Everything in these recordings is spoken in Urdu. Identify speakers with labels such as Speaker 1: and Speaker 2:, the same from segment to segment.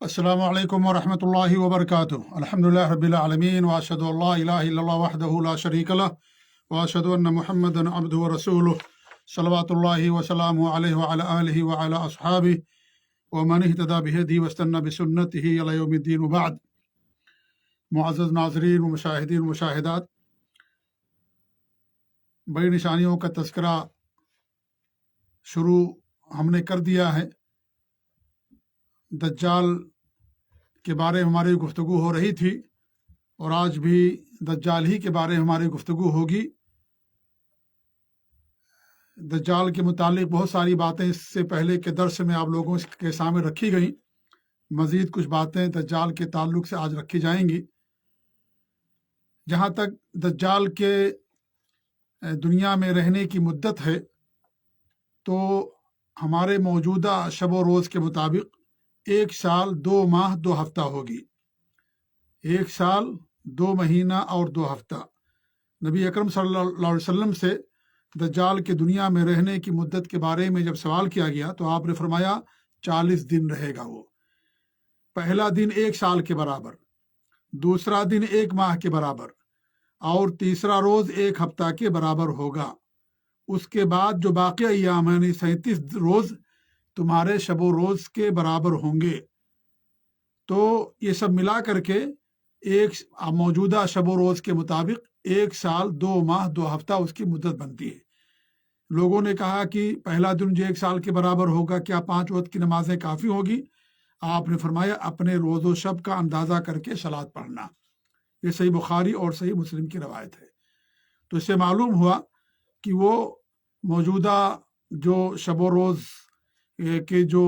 Speaker 1: السلام علیکم ورحمۃ اللہ وبرکاتہ۔ الحمدللہ رب العالمین واشہد ان لا الہ الا اللہ وحدہ لا شریک لہ واشہد ان محمدا عبدہ ورسولہ صلوات اللہ وسلامہ علیہ وعلی آلہ وعلی اصحابہ ومن اہتدی بہدیہ واستنى بسنتہ الی یوم الدین وبعد۔ معزز ناظرین و مشاہدین و مشاہدات، بڑی نشانیوں کا تذکرہ شروع ہم نے کر دیا ہے۔ دجال کے بارے میں ہماری گفتگو ہو رہی تھی اور آج بھی دجال ہی کے بارے میں ہماری گفتگو ہوگی۔ دجال کے متعلق بہت ساری باتیں اس سے پہلے کے درس میں آپ لوگوں کے سامنے رکھی گئیں، مزید کچھ باتیں دجال کے تعلق سے آج رکھی جائیں گی۔ جہاں تک دجال کے دنیا میں رہنے کی مدت ہے تو ہمارے موجودہ شب و روز کے مطابق 1 سال 2 ماہ 2 ہفتہ ہوگی۔ 1 سال 2 مہینہ اور 2 ہفتہ۔ نبی اکرم صلی اللہ علیہ وسلم سے دجال کے دنیا میں رہنے کی مدت کے بارے میں جب سوال کیا گیا تو آپ نے فرمایا 40 دن رہے گا وہ۔ پہلا دن 1 سال کے برابر، دوسرا دن 1 ماہ کے برابر اور تیسرا روز 1 ہفتہ کے برابر ہوگا۔ اس کے بعد جو باقی ایام یعنی 37 روز تمہارے شب و روز کے برابر ہوں گے۔ تو یہ سب ملا کر کے ایک موجودہ شب و روز کے مطابق 1 سال 2 ماہ 2 ہفتہ اس کی مدت بنتی ہے۔ لوگوں نے کہا کہ پہلا دن جو 1 سال کے برابر ہوگا، کیا 5 وقت کی نمازیں کافی ہوگی؟ آپ نے فرمایا اپنے روز و شب کا اندازہ کر کے صلاۃ پڑھنا۔ یہ صحیح بخاری اور صحیح مسلم کی روایت ہے۔ تو اس سے معلوم ہوا کہ وہ موجودہ جو شب و روز کے جو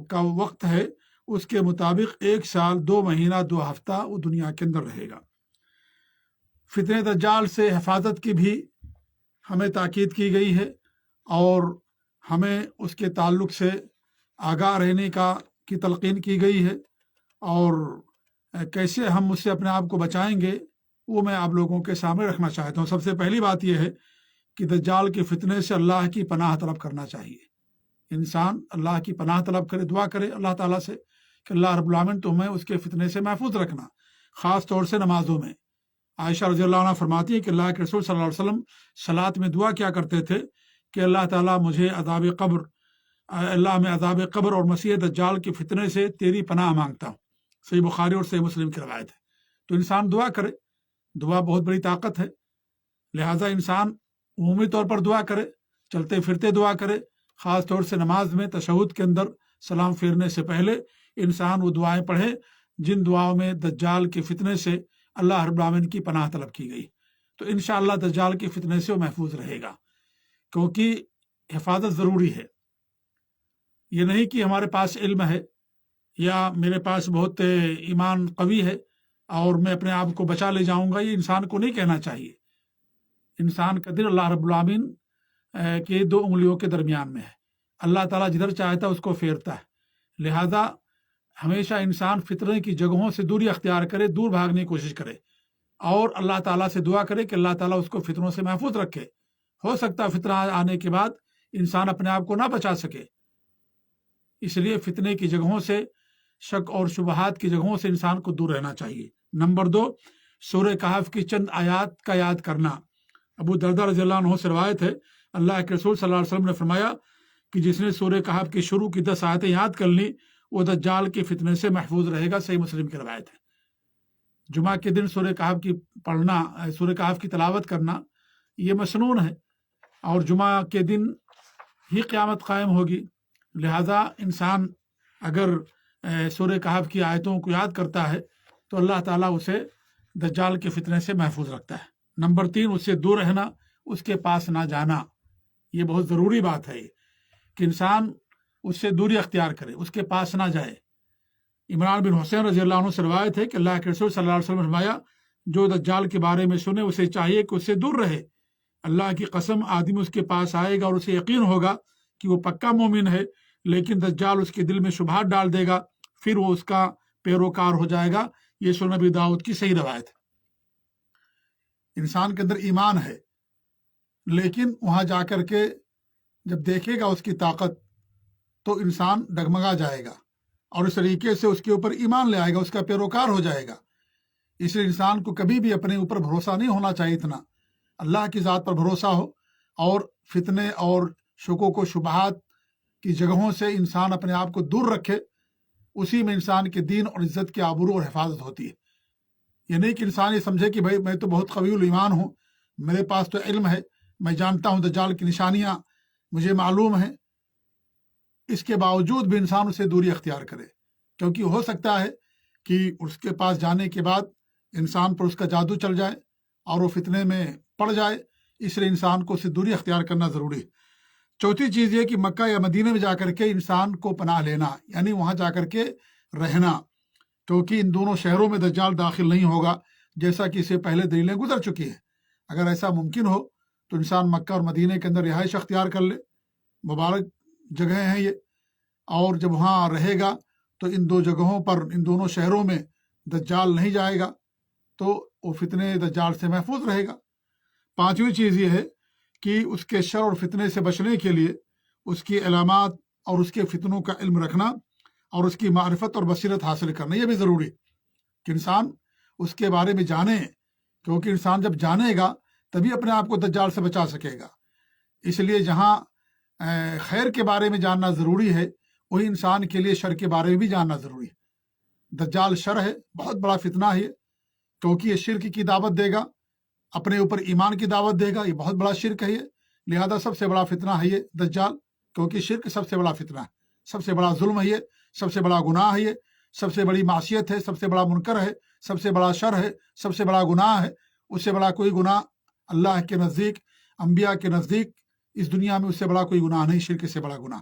Speaker 1: کا وقت ہے اس کے مطابق 1 سال 2 مہینہ 2 ہفتہ وہ دنیا کے اندر رہے گا۔ فتنہ دجال سے حفاظت کی بھی ہمیں تاکید کی گئی ہے اور ہمیں اس کے تعلق سے آگاہ رہنے کی تلقین کی گئی ہے، اور کیسے ہم اس سے اپنے آپ کو بچائیں گے وہ میں آپ لوگوں کے سامنے رکھنا چاہتا ہوں۔ سب سے پہلی بات یہ ہے کہ دجال کے فتنے سے اللہ کی پناہ طلب کرنا چاہیے۔ انسان اللہ کی پناہ طلب کرے، دعا کرے اللہ تعالیٰ سے کہ اللہ رب العالمین تمہیں اس کے فتنے سے محفوظ رکھنا، خاص طور سے نمازوں میں۔ عائشہ رضی اللہ عنہ فرماتی ہے کہ اللہ کے رسول صلی اللہ علیہ وسلم صلاۃ میں دعا کیا کرتے تھے کہ اللہ تعالیٰ مجھے اللہ میں عذاب قبر اور مسیح دجال کے فتنے سے تیری پناہ مانگتا ہوں۔ صحیح بخاری اور صحیح مسلم کی روایت ہے۔ تو انسان دعا کرے، دعا بہت بڑی طاقت ہے، لہٰذا انسان عمومی طور پر دعا کرے، چلتے پھرتے دعا کرے، خاص طور سے نماز میں تشہد کے اندر سلام پھیرنے سے پہلے انسان وہ دعائیں پڑھے جن دعاؤں میں دجال کے فتنے سے اللہ رب العالمین کی پناہ طلب کی گئی۔ تو انشاءاللہ دجال کے فتنے سے وہ محفوظ رہے گا، کیونکہ حفاظت ضروری ہے۔ یہ نہیں کہ ہمارے پاس علم ہے یا میرے پاس بہت ایمان قوی ہے اور میں اپنے آپ کو بچا لے جاؤں گا، یہ انسان کو نہیں کہنا چاہیے۔ انسان کا دل اللہ رب العالمین کے 2 انگلیوں کے درمیان میں ہے، اللہ تعالیٰ جدھر چاہتا ہے اس کو پھیرتا ہے۔ لہذا ہمیشہ انسان فتنے کی جگہوں سے دوری اختیار کرے، دور بھاگنے کی کوشش کرے اور اللہ تعالیٰ سے دعا کرے کہ اللہ تعالیٰ اس کو فتنوں سے محفوظ رکھے۔ ہو سکتا ہے فتنہ آنے کے بعد انسان اپنے آپ کو نہ بچا سکے، اس لیے فتنے کی جگہوں سے، شک اور شبہات کی جگہوں سے انسان کو دور رہنا چاہیے۔ نمبر 2، سورہ کہف کی چند آیات کا یاد کرنا۔ ابو درداء رضی اللہ عنہ سے روایت ہے، اللہ کے رسول صلی اللہ علیہ وسلم نے فرمایا کہ جس نے سورہ کہف کی شروع کی 10 آیتیں یاد کر لی وہ دجال کے فتنے سے محفوظ رہے گا۔ صحیح مسلم کی روایت ہے۔ جمعہ کے دن سورہ کہف کی پڑھنا، سورہ کہف کی تلاوت کرنا یہ مسنون ہے، اور جمعہ کے دن ہی قیامت قائم ہوگی، لہذا انسان اگر سورہ کہف کی آیتوں کو یاد کرتا ہے تو اللہ تعالیٰ اسے دجال کے فتنے سے محفوظ رکھتا ہے۔ نمبر 3، اس سے دور رہنا، اس کے پاس نہ جانا۔ یہ بہت ضروری بات ہے کہ انسان اس سے دوری اختیار کرے، اس کے پاس نہ جائے۔ عمران بن حسین رضی اللہ عنہ سے روایت ہے کہ اللہ کے رسول صلی اللہ علیہ وسلم نے فرمایا جو دجال کے بارے میں سنے اسے چاہیے کہ اس سے دور رہے۔ اللہ کی قسم آدمی اس کے پاس آئے گا اور اسے یقین ہوگا کہ وہ پکا مومن ہے، لیکن دجال اس کے دل میں شبہات ڈال دے گا، پھر وہ اس کا پیروکار ہو جائے گا۔ یہ سنن ابی داؤد کی صحیح روایت ہے۔ انسان کے اندر ایمان ہے، لیکن وہاں جا کر کے جب دیکھے گا اس کی طاقت تو انسان ڈگمگا جائے گا اور اس طریقے سے اس کے اوپر ایمان لے آئے گا, اس کا پیروکار ہو جائے گا. اس لیے انسان کو کبھی بھی اپنے اوپر بھروسہ نہیں ہونا چاہیے, اتنا اللہ کی ذات پر بھروسہ ہو, اور فتنے اور شکوک و شبہات کی جگہوں سے انسان اپنے آپ کو دور رکھے. اسی میں انسان کے دین اور عزت کی آبرو اور حفاظت ہوتی ہے. یہ نہیں کہ انسان یہ سمجھے کہ بھائی میں تو بہت قوی الایمان ہوں, میرے پاس تو علم ہے, میں جانتا ہوں دجال کی نشانیاں مجھے معلوم ہیں. اس کے باوجود بھی انسان اسے دوری اختیار کرے, کیونکہ ہو سکتا ہے کہ اس کے پاس جانے کے بعد انسان پر اس کا جادو چل جائے اور وہ فتنے میں پڑ جائے. اس لیے انسان کو اسے دوری اختیار کرنا ضروری ہے. چوتھی چیز یہ کہ مکہ یا مدینہ میں جا کر کے انسان کو پناہ لینا, یعنی وہاں جا کر کے رہنا, کیونکہ ان دونوں شہروں میں دجال داخل نہیں ہوگا, جیسا کہ اس سے پہلے دلیلیں گزر چکی ہیں. اگر ایسا ممکن ہو تو انسان مکہ اور مدینہ کے اندر رہائش اختیار کر لے, مبارک جگہیں ہیں یہ, اور جب وہاں رہے گا تو ان دو جگہوں پر, ان دونوں شہروں میں دجال نہیں جائے گا, تو وہ فتنے دجال سے محفوظ رہے گا. پانچویں چیز یہ ہے کہ اس کے شر اور فتنے سے بچنے کے لیے اس کی علامات اور اس کے فتنوں کا علم رکھنا اور اس کی معرفت اور بصیرت حاصل کرنا, یہ بھی ضروری کہ انسان اس کے بارے میں جانے, کیونکہ انسان جب جانے گا تبھی اپنے آپ کو دجال سے بچا سکے گا. اس لیے جہاں خیر کے بارے میں جاننا ضروری ہے, وہی انسان کے لیے شر کے بارے میں بھی جاننا ضروری ہے. دجال شر ہے, بہت بڑا فتنہ ہے, کیونکہ یہ شرک کی دعوت دے گا, اپنے اوپر ایمان کی دعوت دے گا. یہ بہت بڑا شرک ہے, یہ لہذا سب سے بڑا فتنہ ہے یہ دجال, کیونکہ شرک سب سے بڑا فتنہ ہے, سب سے بڑا ظلم ہے یہ, سب سے بڑا گناہ ہے یہ, سب سے بڑی معصیت ہے, سب سے بڑا منکر ہے, سب سے بڑا شر ہے, سب سے بڑا گناہ ہے. اس سے بڑا کوئی گناہ اللہ کے نزدیک, انبیاء کے نزدیک اس دنیا میں اس سے بڑا کوئی گناہ نہیں, شرک سے بڑا گناہ.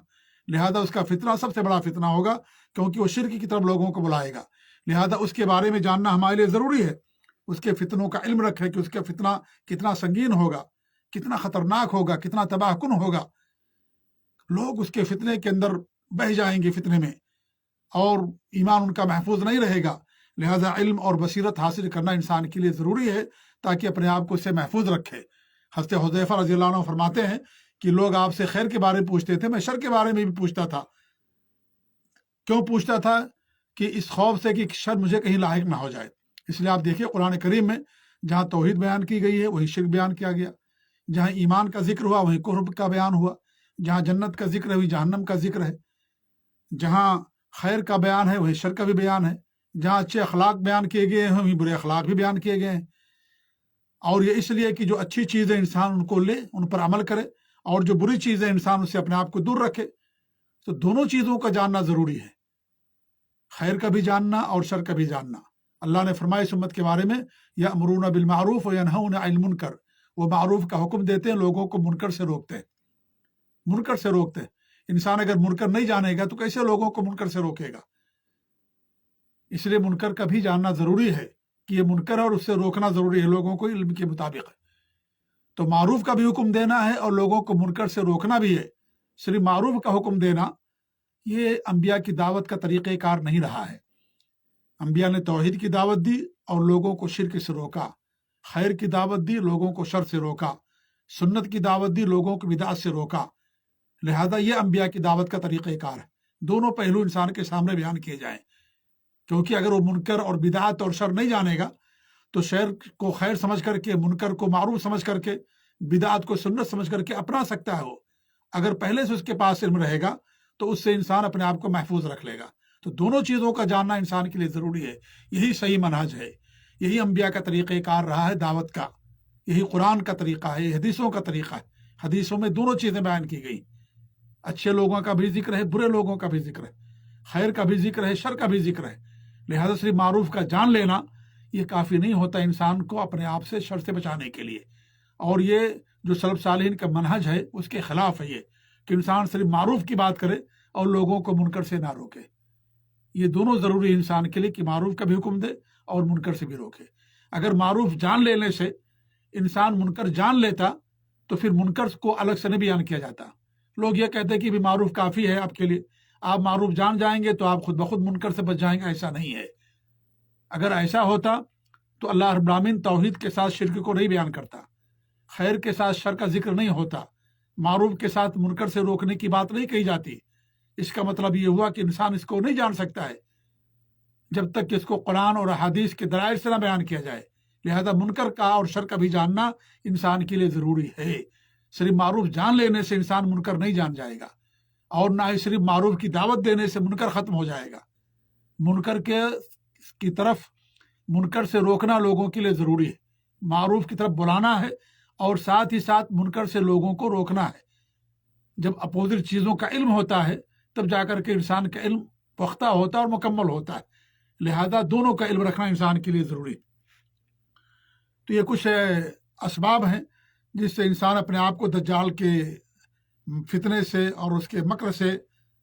Speaker 1: لہذا اس کا فتنہ سب سے بڑا فتنہ ہوگا, کیونکہ وہ شرک کی طرف لوگوں کو بلائے گا. لہذا اس کے بارے میں جاننا ہمارے لیے ضروری ہے. اس کے فتنوں کا علم رکھے کہ اس کا فتنہ کتنا سنگین ہوگا, کتنا خطرناک ہوگا, کتنا تباہ کن ہوگا. لوگ اس کے فتنے کے اندر بہہ جائیں گے فتنے میں, اور ایمان ان کا محفوظ نہیں رہے گا. لہذا علم اور بصیرت حاصل کرنا انسان کے لیے ضروری ہے, تاکہ اپنے آپ کو اس سے محفوظ رکھے. حضرت حذیفہ رضی اللہ عنہ فرماتے ہیں کہ لوگ آپ سے خیر کے بارے میں پوچھتے تھے, میں شر کے بارے میں بھی پوچھتا تھا. کیوں پوچھتا تھا؟ کہ اس خوف سے کہ شر مجھے کہیں لاحق نہ ہو جائے. اس لیے آپ دیکھیے قرآن کریم میں جہاں توحید بیان کی گئی ہے وہیں شرک بیان کیا گیا, جہاں ایمان کا ذکر ہوا وہیں کفر کا بیان ہوا, جہاں جنت کا ذکر ہے وہیں جہنم کا ذکر ہے, جہاں خیر کا بیان ہے وہیں شر کا بھی بیان ہے, جہاں اچھے اخلاق بیان کیے گئے ہیں وہیں برے اخلاق بھی بیان کیے گئے ہیں. اور یہ اس لیے کہ جو اچھی چیزیں انسان ان کو لے, ان پر عمل کرے, اور جو بری چیزیں انسان اس سے اپنے آپ کو دور رکھے. تو دونوں چیزوں کا جاننا ضروری ہے, خیر کا بھی جاننا اور شر کا بھی جاننا. اللہ نے فرمایا اس امت کے بارے میں, یأمرون بالمعروف وینہون عن المنکر, وہ معروف کا حکم دیتے ہیں, لوگوں کو منکر سے روکتے ہیں, منکر سے روکتے ہیں. انسان اگر منکر نہیں جانے گا تو کیسے لوگوں کو منکر سے روکے گا؟ اس لیے منکر کا بھی جاننا ضروری ہے کہ یہ منکر ہے, اور اس سے روکنا ضروری ہے لوگوں کو علم کے مطابق. تو معروف کا بھی حکم دینا ہے اور لوگوں کو منکر سے روکنا بھی ہے. صرف معروف کا حکم دینا یہ انبیاء کی دعوت کا طریقہ کار نہیں رہا ہے. انبیاء نے توحید کی دعوت دی اور لوگوں کو شرک سے روکا, خیر کی دعوت دی, لوگوں کو شر سے روکا, سنت کی دعوت دی, لوگوں کو بدعت سے روکا. لہذا یہ انبیاء کی دعوت کا طریقہ کار ہے. دونوں پہلو انسان کے سامنے بیان کیے جائیں, کیونکہ اگر وہ منکر اور بدعت اور شر نہیں جانے گا تو شر کو خیر سمجھ کر کے, منکر کو معروف سمجھ کر کے, بدعت کو سنت سمجھ کر کے اپنا سکتا ہے. وہ اگر پہلے سے اس کے پاس علم رہے گا تو اس سے انسان اپنے آپ کو محفوظ رکھ لے گا. تو دونوں چیزوں کا جاننا انسان کے لیے ضروری ہے. یہی صحیح منہج ہے, یہی انبیاء کا طریقہ کار رہا ہے دعوت کا, یہی قرآن کا طریقہ ہے, یہ حدیثوں کا طریقہ ہے. حدیثوں میں دونوں چیزیں بیان کی گئی, اچھے لوگوں کا بھی ذکر ہے, برے لوگوں کا بھی ذکر ہے, خیر کا بھی ذکر ہے, شر کا بھی ذکر ہے. لہذا صرف معروف کا جان لینا یہ کافی نہیں ہوتا انسان کو اپنے آپ سے شر سے بچانے کے لیے. اور یہ جو سلف صالحین کا منہج ہے اس کے خلاف ہے یہ, کہ انسان صرف معروف کی بات کرے اور لوگوں کو منکر سے نہ روکے. یہ دونوں ضروری انسان کے لیے کہ معروف کا بھی حکم دے اور منکر سے بھی روکے. اگر معروف جان لینے سے انسان منکر جان لیتا تو پھر منکر کو الگ سے نہیں بیان کیا جاتا. لوگ یہ کہتے ہیں کہ بھی معروف کافی ہے آپ کے لیے, آپ معروف جان جائیں گے تو آپ خود بخود منکر سے بچ جائیں گے. ایسا نہیں ہے. اگر ایسا ہوتا تو اللہ رب العالمین توحید کے ساتھ شرک کو نہیں بیان کرتا, خیر کے ساتھ شر کا ذکر نہیں ہوتا, معروف کے ساتھ منکر سے روکنے کی بات نہیں کہی جاتی. اس کا مطلب یہ ہوا کہ انسان اس کو نہیں جان سکتا ہے جب تک کہ اس کو قرآن اور احادیث کے دلائل سے نہ بیان کیا جائے. لہذا منکر کا اور شر کا بھی جاننا انسان کے لیے ضروری ہے. صرف معروف جان لینے سے انسان منکر نہیں جان جائے گا، اور نہ ہی صرف معروف کی دعوت دینے سے منکر ختم ہو جائے گا. منکر کی طرف منکر سے روکنا لوگوں کے لیے ضروری ہے. معروف کی طرف بلانا ہے اور ساتھ ہی ساتھ منکر سے لوگوں کو روکنا ہے. جب اپوزٹ چیزوں کا علم ہوتا ہے تب جا کر کے انسان کا علم پختہ ہوتا ہے اور مکمل ہوتا ہے. لہذا دونوں کا علم رکھنا انسان کے لیے ضروری ہے. تو یہ کچھ اسباب ہیں جس سے انسان اپنے آپ کو دجال کے فتنے سے اور اس کے مکر سے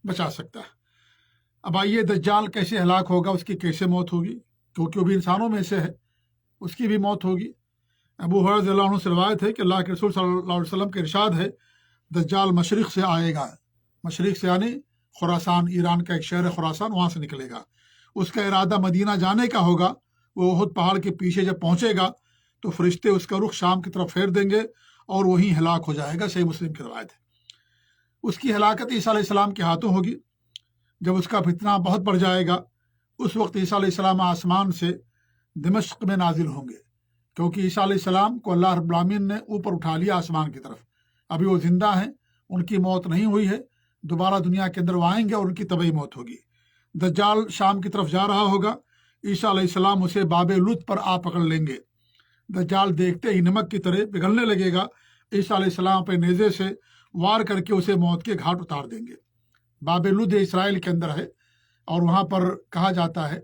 Speaker 1: بچا سکتا ہے. اب آئیے دجال کیسے ہلاک ہوگا، اس کی کیسے موت ہوگی، کیونکہ وہ بھی انسانوں میں سے ہے، اس کی بھی موت ہوگی. ابو ہریرہ رضی اللہ عنہ سے روایت ہے کہ اللہ کے رسول صلی اللہ علیہ وسلم کے ارشاد ہے دجال مشرق سے آئے گا. مشرق سے یعنی خراسان، ایران کا ایک شہر ہے خراسان، وہاں سے نکلے گا. اس کا ارادہ مدینہ جانے کا ہوگا. وہ احد پہاڑ کے پیچھے جب پہنچے گا تو فرشتے اس کا رخ شام کی طرف پھیر دیں گے اور وہیں ہلاک ہو جائے گا. صحیح مسلم کی روایت ہے. اس کی ہلاکت عیسیٰ علیہ السلام کے ہاتھوں ہوگی. جب اس کا فتنہ بہت بڑھ جائے گا اس وقت عیسیٰ علیہ السلام آسمان سے دمشق میں نازل ہوں گے، کیونکہ عیسیٰ علیہ السلام کو اللہ رب العالمین نے اوپر اٹھا لیا آسمان کی طرف. ابھی وہ زندہ ہیں، ان کی موت نہیں ہوئی ہے. دوبارہ دنیا کے اندر وہ آئیں گے اور ان کی طبعی موت ہوگی. دجال شام کی طرف جا رہا ہوگا. عیسیٰ علیہ السلام اسے باب لد پر آ پکڑ لیں گے. دجال دیکھتے ہی نمک کی طرح پگھلنے لگے گا. عیسیٰ علیہ السلام پہ نیزے سے وار کر کے اسے موت کے گھاٹ اتار دیں گے. باب لد اسرائیل کے اندر ہے اور وہاں پر کہا جاتا ہے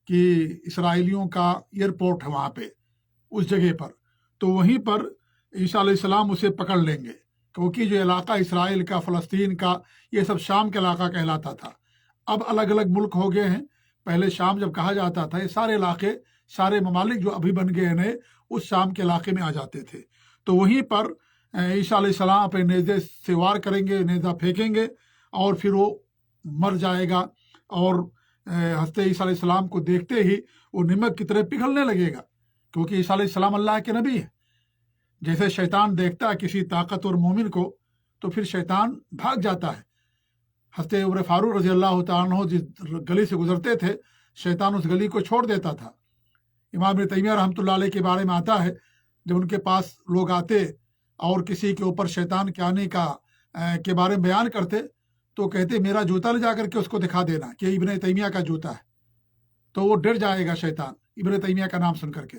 Speaker 1: کہ اسرائیلیوں کا ایئرپورٹ ہے وہاں پہ اس جگہ پر. تو وہیں پر عیسیٰ علیہ السلام اسے پکڑ لیں گے، کیونکہ جو علاقہ اسرائیل کا، فلسطین کا، یہ سب شام کا علاقہ کہلاتا تھا. اب الگ الگ ملک ہو گئے ہیں. پہلے شام جب کہا جاتا تھا، یہ سارے علاقے، سارے ممالک جو ابھی بن گئے ہیں اس شام کے علاقے میں آ جاتے تھے. تو وہیں پر عیسیٰ علیہ السلام اپنے نیزے سے وار کریں گے، نیزہ پھینکیں گے اور پھر وہ مر جائے گا. اور حضرت عیسیٰ علیہ السلام کو دیکھتے ہی وہ نمک کی طرح پگھلنے لگے گا، کیونکہ عیسیٰ علیہ السلام اللہ کے نبی ہے. جیسے شیطان دیکھتا ہے کسی طاقتور مومن کو تو پھر شیطان بھاگ جاتا ہے. حضرت عمر فاروق رضی اللہ تعالیٰ عنہ جس گلی سے گزرتے تھے شیطان اس گلی کو چھوڑ دیتا تھا. امام ابن تیمیہ رحمۃ اللہ علیہ کے بارے میں آتا ہے جب ان کے پاس لوگ آتے اور کسی کے اوپر شیطان کے آنے کے بارے میں بیان کرتے تو کہتے میرا جوتا لے جا کر کے اس کو دکھا دینا کہ ابن تیمیہ کا جوتا ہے. تو وہ ڈر جائے گا شیطان ابن تیمیہ کا نام سن کر کے.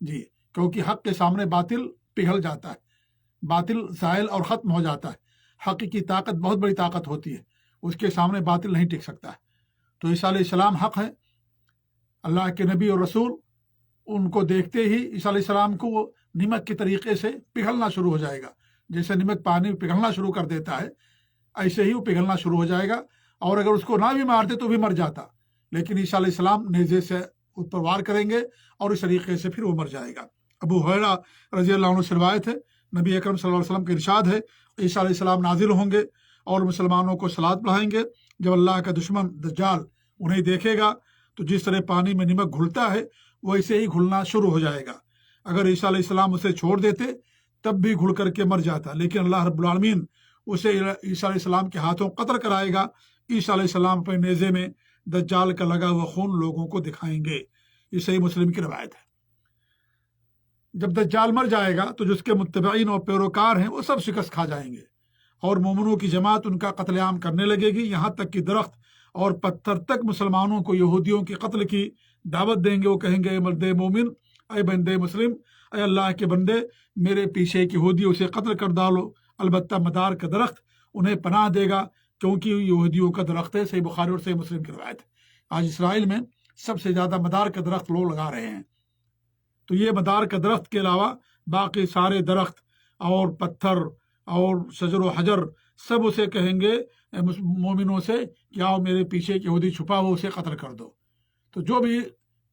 Speaker 1: جی، کیونکہ حق کے سامنے باطل پگھل جاتا ہے، باطل زائل اور ختم ہو جاتا ہے. حق کی طاقت بہت بڑی طاقت ہوتی ہے، اس کے سامنے باطل نہیں ٹک سکتا ہے. تو عیسیٰ علیہ السلام حق ہے، اللہ کے نبی اور رسول. ان کو دیکھتے ہی عیسیٰ علیہ السلام کو وہ نمک کے طریقے سے پگھلنا شروع ہو جائے گا. جیسے نمک پانی پگھلنا شروع کر دیتا ہے ایسے ہی وہ پگھلنا شروع ہو جائے گا. اور اگر اس کو نہ بھی مارتے تو بھی مر جاتا، لیکن عیسیٰ علیہ السلام نیزے سے اس پر وار کریں گے اور اس طریقے سے پھر وہ مر جائے گا. ابو ہریرہ رضی اللہ عنہ سے روایت ہے، نبی اکرم صلی اللہ علیہ وسلم کے ارشاد ہے عیسیٰ علیہ السلام نازل ہوں گے اور مسلمانوں کو صلات پڑھائیں گے. جب اللہ کا دشمن دجال انہیں دیکھے گا تو جس طرح پانی میں نمک گھلتا ہے وہ ایسے ہی گھلنا شروع ہو جائے گا. اگر عیسیٰ علیہ السلام اسے چھوڑ دیتے تب بھی گھل کر کے مر جاتا، لیکن اللہ رب العالمین اسے عیسیٰ علیہ السلام کے ہاتھوں قتل کرائے گا. عیسیٰ علیہ السلام پہ نیزے میں دجال کا لگا ہوا خون لوگوں کو دکھائیں گے. یہ صحیح مسلم کی روایت ہے. جب دجال مر جائے گا تو جس کے متبعین اور پیروکار ہیں وہ سب شکست کھا جائیں گے اور مومنوں کی جماعت ان کا قتل عام کرنے لگے گی، یہاں تک کہ درخت اور پتھر تک مسلمانوں کو یہودیوں کے قتل کی دعوت دیں گے. وہ کہیں گے اے مرد مومن، اے بندے مسلم، اے اللہ کے بندے، میرے پیچھے ایک یہودی، اسے قتل کر ڈالو. البتہ مدار کا درخت انہیں پناہ دے گا کیونکہ یہودیوں کا درخت ہے. صحیح بخاری اور صحیح مسلم کی روایت ہے. آج اسرائیل میں سب سے زیادہ مدار کا درخت لوگ لگا رہے ہیں. تو یہ مدار کا درخت کے علاوہ باقی سارے درخت اور پتھر اور شجر و حجر سب اسے کہیں گے مومنوں سے کہ آؤ میرے پیچھے ایک یہودی چھپا ہو، اسے قتل کر دو. تو جو بھی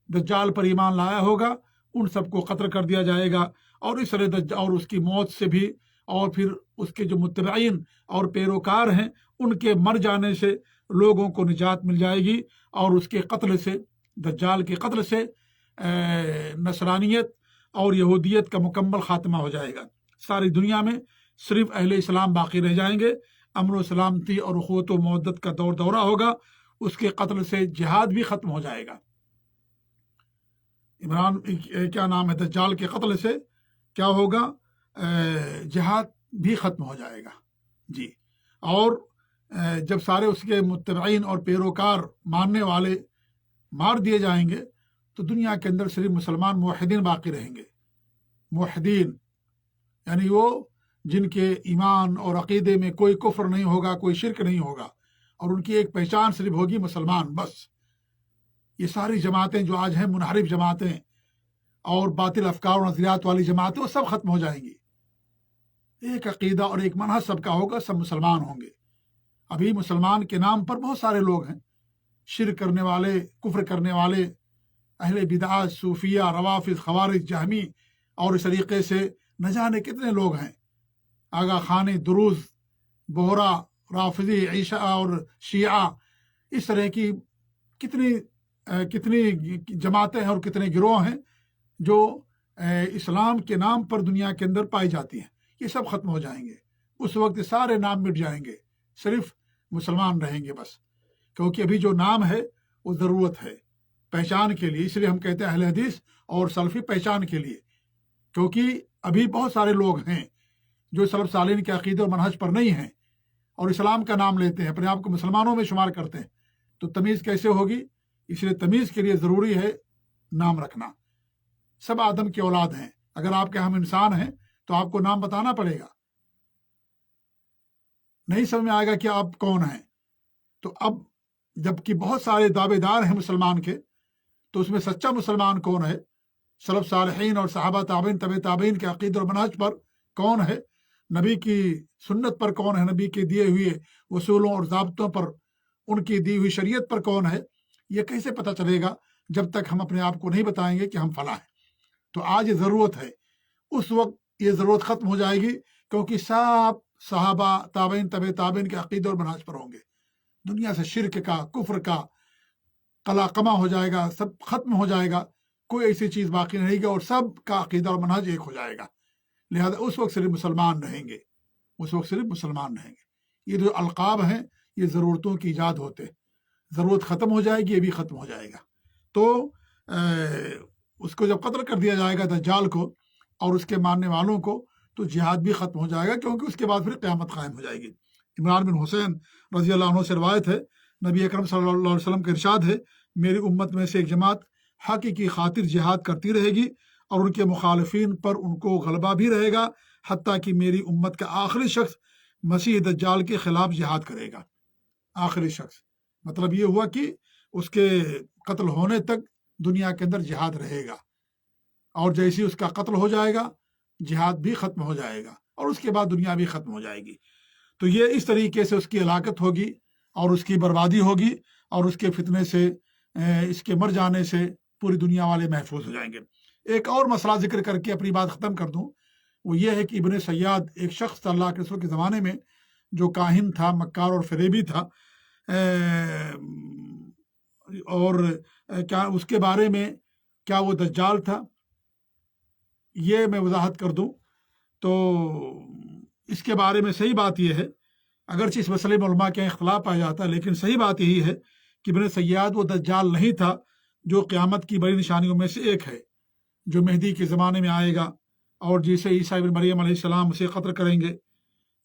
Speaker 1: دجال پر ایمان لایا ہوگا ان سب کو قتل کر دیا جائے گا. اور اس طرح اور اس کی موت سے بھی اور پھر اس کے جو متبعین اور پیروکار ہیں ان کے مر جانے سے لوگوں کو نجات مل جائے گی. اور اس کے قتل سے، دجال کے قتل سے نصرانیت اور یہودیت کا مکمل خاتمہ ہو جائے گا. ساری دنیا میں صرف اہل اسلام باقی رہ جائیں گے. امن و سلامتی اور اخوت و مودت کا دورہ ہوگا. اس کے قتل سے جہاد بھی ختم ہو جائے گا. عمران کیا نام ہے دجال کے قتل سے کیا ہوگا؟ جہاد بھی ختم ہو جائے گا. جی. اور جب سارے اس کے متبعین اور پیروکار ماننے والے مار دیے جائیں گے تو دنیا کے اندر صرف مسلمان موحدین باقی رہیں گے. موحدین یعنی وہ جن کے ایمان اور عقیدے میں کوئی کفر نہیں ہوگا، کوئی شرک نہیں ہوگا، اور ان کی ایک پہچان صرف ہوگی مسلمان بس. یہ ساری جماعتیں جو آج ہیں منحرف جماعتیں اور باطل افکار و نظریات والی جماعتیں، وہ سب ختم ہو جائیں گی. ایک عقیدہ اور ایک منہج سب کا ہوگا، سب مسلمان ہوں گے. ابھی مسلمان کے نام پر بہت سارے لوگ ہیں، شرک کرنے والے، کفر کرنے والے، اہل بدعات، صوفیہ، روافض، خوارج، جہمی اور اس طریقے سے نہ جانے کتنے لوگ ہیں. آغا خانی، دروز، بہرا، رافضی، عیشہ اور شیعہ، اس طرح کی کتنی جماعتیں ہیں اور کتنے گروہ ہیں جو اسلام کے نام پر دنیا کے اندر پائی جاتی ہیں. یہ سب ختم ہو جائیں گے. اس وقت سارے نام مٹ جائیں گے، صرف مسلمان رہیں گے بس. کیونکہ ابھی جو نام ہے وہ ضرورت ہے پہچان کے لیے. اس لیے ہم کہتے ہیں اہل حدیث اور سلفی پہچان کے لیے. کیونکہ ابھی بہت سارے لوگ ہیں جو سلف صالحین کے عقیدے اور منہج پر نہیں ہیں اور اسلام کا نام لیتے ہیں، اپنے آپ کو مسلمانوں میں شمار کرتے ہیں. تو تمیز کیسے ہوگی؟ اس لیے تمیز کے لیے ضروری ہے نام رکھنا. سب آدم کی اولاد ہیں. اگر آپ کے ہم انسان ہیں تو آپ کو نام بتانا پڑے گا. نہیں سمجھ میں آئے گا کہ آپ کون ہیں. تو اب جب کہ بہت سارے دعوے دار ہیں مسلمان کے، تو اس میں سچا مسلمان کون ہے؟ سلف صالحین اور صحابہ تابعین، طبع تابعین کے عقیدے اور منہج پر کون ہے؟ نبی کی سنت پر کون ہے؟ نبی کے دیے ہوئے اصولوں اور ضابطوں پر، ان کی دی ہوئی شریعت پر کون ہے؟ یہ کیسے پتہ چلے گا جب تک ہم اپنے آپ کو نہیں بتائیں گے کہ ہم فلاں ہیں؟ تو آج یہ ضرورت ہے. اس وقت یہ ضرورت ختم ہو جائے گی، کیونکہ سب صحابہ تابعین، طبع تابعین کے عقیدے اور منہج پر ہوں گے. دنیا سے شرک کا، کفر کا قلاقمہ ہو جائے گا، سب ختم ہو جائے گا. کوئی ایسی چیز باقی نہیں رہے گی اور سب کا عقیدہ اور منہج ایک ہو جائے گا. لہذا اس وقت صرف مسلمان رہیں گے. اس وقت صرف مسلمان رہیں گے. یہ جو القاب ہیں یہ ضرورتوں کی ایجاد ہوتے. ضرورت ختم ہو جائے گی، یہ بھی ختم ہو جائے گا. تو اس کو جب قتل کر دیا جائے گا دجال کو اور اس کے ماننے والوں کو، تو جہاد بھی ختم ہو جائے گا، کیونکہ اس کے بعد پھر قیامت قائم ہو جائے گی. عمران بن حسین رضی اللہ عنہ سے روایت ہے، نبی اکرم صلی اللہ علیہ وسلم کا ارشاد ہے، میری امت میں سے ایک جماعت حق کی خاطر جہاد کرتی رہے گی اور ان کے مخالفین پر ان کو غلبہ بھی رہے گا، حتیٰ کہ میری امت کا آخری شخص مسیح دجال کے خلاف جہاد کرے گا. آخری شخص مطلب یہ ہوا کہ اس کے قتل ہونے تک دنیا کے اندر جہاد رہے گا، اور جیسے اس کا قتل ہو جائے گا جہاد بھی ختم ہو جائے گا، اور اس کے بعد دنیا بھی ختم ہو جائے گی. تو یہ اس طریقے سے اس کی ہلاکت ہوگی اور اس کی بربادی ہوگی، اور اس کے فتنے سے، اس کے مر جانے سے پوری دنیا والے محفوظ ہو جائیں گے. ایک اور مسئلہ ذکر کر کے اپنی بات ختم کر دوں. وہ یہ ہے کہ ابن سیاد ایک شخص تھا اللہ کے رسول کے زمانے میں، جو کاہن تھا، مکار اور فریبی تھا. اور کیا اس کے بارے میں کیا وہ دجال تھا؟ یہ میں وضاحت کر دوں تو اس کے بارے میں صحیح بات یہ ہے، اگرچہ اس مسئلے میں علماء کے اختلاف پایا جاتا ہے، لیکن صحیح بات یہی ہے کہ ابن سیاد وہ دجال نہیں تھا جو قیامت کی بڑی نشانیوں میں سے ایک ہے، جو مہدی کے زمانے میں آئے گا اور جسے عیسیٰ ابن مریم علیہ السلام اسے قتل کریں گے.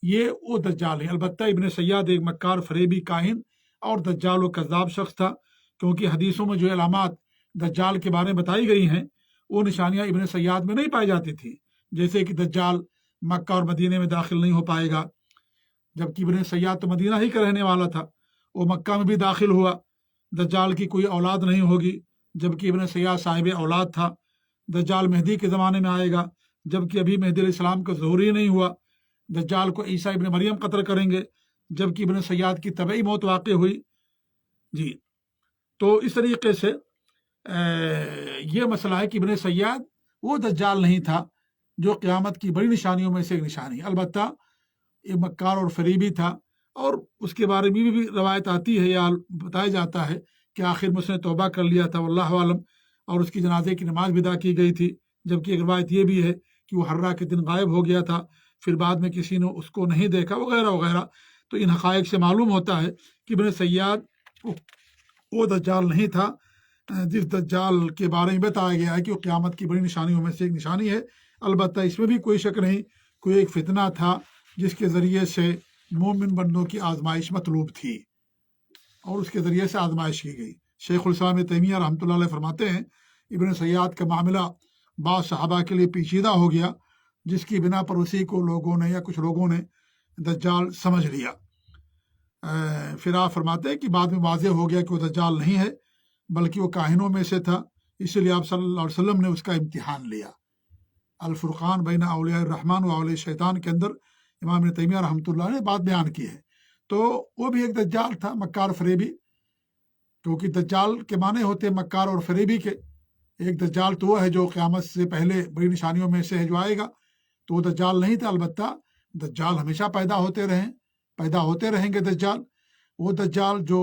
Speaker 1: یہ وہ دجال ہے. البتہ ابن سیاد ایک مکار، فریبی، کاہن اور دجال و کذاب شخص تھا، کیونکہ حدیثوں میں جو علامات دجال کے بارے میں بتائی گئی ہیں وہ نشانیاں ابن سیاد میں نہیں پائی جاتی تھی. جیسے کہ دجال مکہ اور مدینے میں داخل نہیں ہو پائے گا، جبکہ ابن سیاد تو مدینہ ہی کا رہنے والا تھا. وہ مکہ میں بھی داخل ہوا. دجال کی کوئی اولاد نہیں ہوگی، جبکہ ابن سیاد صاحب اولاد تھا. دجال مہدی کے زمانے میں آئے گا، جبکہ ابھی مہدی علیہ السلام کا ظہور ہی نہیں ہوا. دجال کو عیسیٰ ابن مریم قتل کریں گے، جبکہ ابن سیاد کی طبعی موت واقع ہوئی. جی. تو اس طریقے سے یہ مسئلہ ہے کہ ابن سیاد وہ دجال نہیں تھا جو قیامت کی بڑی نشانیوں میں سے ایک نشانی. البتہ یہ مکار اور فریبی تھا، اور اس کے بارے میں بھی روایت آتی ہے یا بتایا جاتا ہے کہ آخر میں اس نے توبہ کر لیا تھا، واللہ عالم، اور اس کی جنازے کی نماز بھی ادا کی گئی تھی. جبکہ ایک روایت یہ بھی ہے کہ وہ حرہ کے دن غائب ہو گیا تھا، پھر بعد میں کسی نے اس کو نہیں دیکھا، وغیرہ وغیرہ. تو ان حقائق سے معلوم ہوتا ہے کہ ابن سیاد وہ دجال نہیں تھا جس دجال کے بارے میں بتایا گیا ہے کہ وہ قیامت کی بڑی نشانیوں میں سے ایک نشانی ہے۔ البتہ اس میں بھی کوئی شک نہیں، کوئی ایک فتنہ تھا جس کے ذریعے سے مومن بندوں کی آزمائش مطلوب تھی اور اس کے ذریعے سے آزمائش کی گئی۔ شیخ الاسلام ابن تیمیہ رحمۃ اللہ علیہ فرماتے ہیں ابن سیاد کا معاملہ بعض صحابہ کے لیے پیچیدہ ہو گیا، جس کی بنا پر اسی کو لوگوں نے یا کچھ لوگوں نے دجال سمجھ لیا۔ پھر آپ فرماتے ہیں کہ بعد میں واضح ہو گیا کہ وہ دجال نہیں ہے بلکہ وہ کاہنوں میں سے تھا، اس لیے آپ صلی اللہ علیہ وسلم نے اس کا امتحان لیا۔ الفرقان بین اولیاء الرحمن و اولیاء الشیطان کے اندر امام ابن تیمیہ رحمۃ اللہ نے بات بیان کی ہے۔ تو وہ بھی ایک دجال تھا، مکار فریبی، کیونکہ دجال کے معنی ہوتے ہیں مکار اور فریبی کے۔ ایک دجال تو وہ ہے جو قیامت سے پہلے بڑی نشانیوں میں سے ہے جو آئے گا، تو وہ دجال نہیں تھا۔ البتہ دجال ہمیشہ پیدا ہوتے رہیں گے دجال۔ وہ دجال جو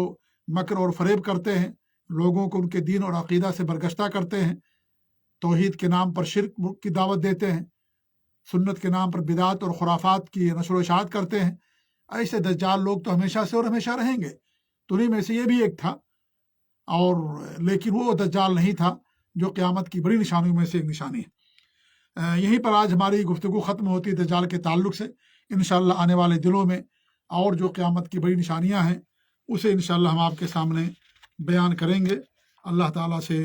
Speaker 1: مکر اور فریب کرتے ہیں، لوگوں کو ان کے دین اور عقیدہ سے برگشتہ کرتے ہیں، توحید کے نام پر شرک کی دعوت دیتے ہیں، سنت کے نام پر بدعت اور خرافات کی نشر و اشاعت کرتے ہیں، ایسے دجال لوگ تو ہمیشہ سے اور ہمیشہ رہیں گے۔ تو انہیں میں سے یہ بھی ایک تھا، اور لیکن وہ دجال نہیں تھا جو قیامت کی بڑی نشانیوں میں سے ایک نشانی ہے۔ یہیں پر آج ہماری گفتگو ختم ہوتی ہے دجال کے تعلق سے۔ انشاءاللہ آنے والے دنوں میں اور جو قیامت کی بڑی نشانیاں ہیں اسے انشاءاللہ ہم آپ کے سامنے بیان کریں گے۔ اللہ تعالیٰ سے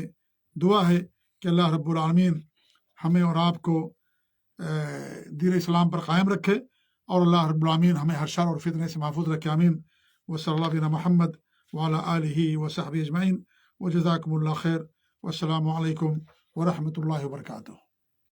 Speaker 1: دعا ہے کہ اللہ رب العالمین ہمیں اور آپ کو دین اسلام پر قائم رکھے، اور اللہ رب العالمین ہمیں ہر شر اور فتنے سے محفوظ رکھے، آمین۔ وصلی اللہ علی محمد وعلی آلہ وصحبہ اجمعین، وجزاکم اللہ خیر، والسلام علیکم ورحمۃ اللہ وبرکاتہ۔